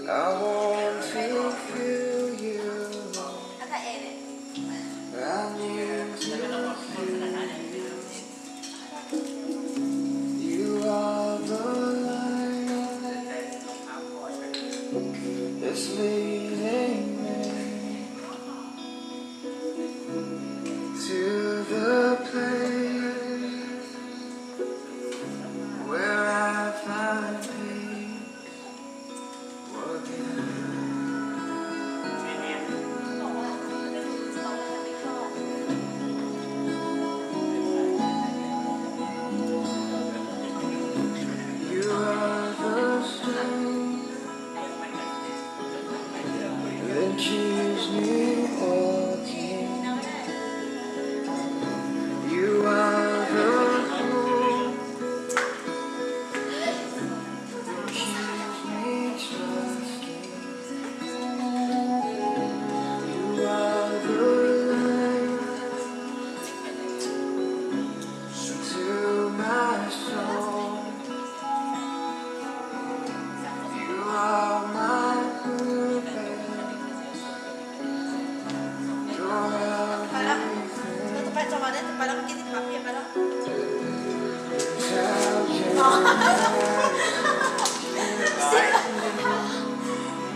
I want to feel you. I need to you are the light that's leading me to the place where I find peace. You are the strength that keeps me walking. You are the hope that keeps me trusting. You are the light to my soul. You are my purpose. You're everything. How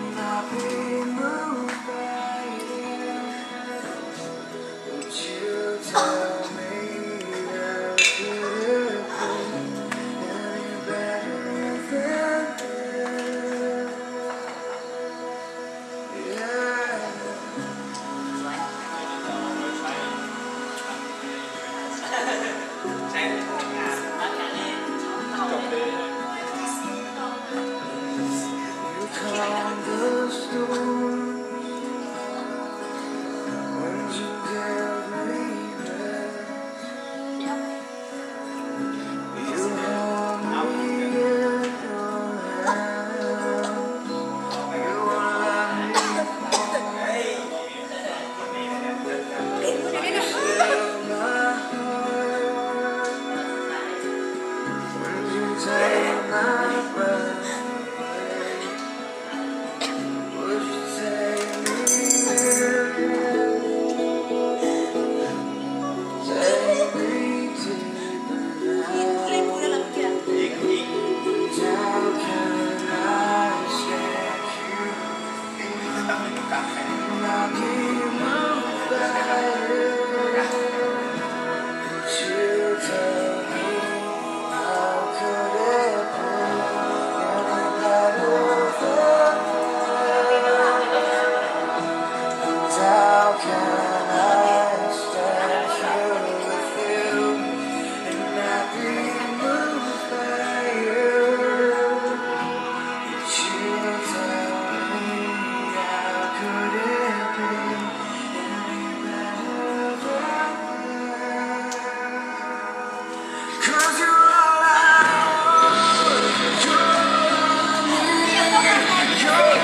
can I be moved by you? Would you tell me how could it be any better than this? Yeah. You calm the storm when you give me rest. You hold me in your hands. You won't let me still my heart when you take my breath. Would you take me in? Take me deeper now. How can I shake you? Not be moved by you. Would you tell me how could it be any better than this? How can I stand here with you and not be moved by you? Would you tell me how could it be any better than this? 'Cause you're all I want, you're all I need, you're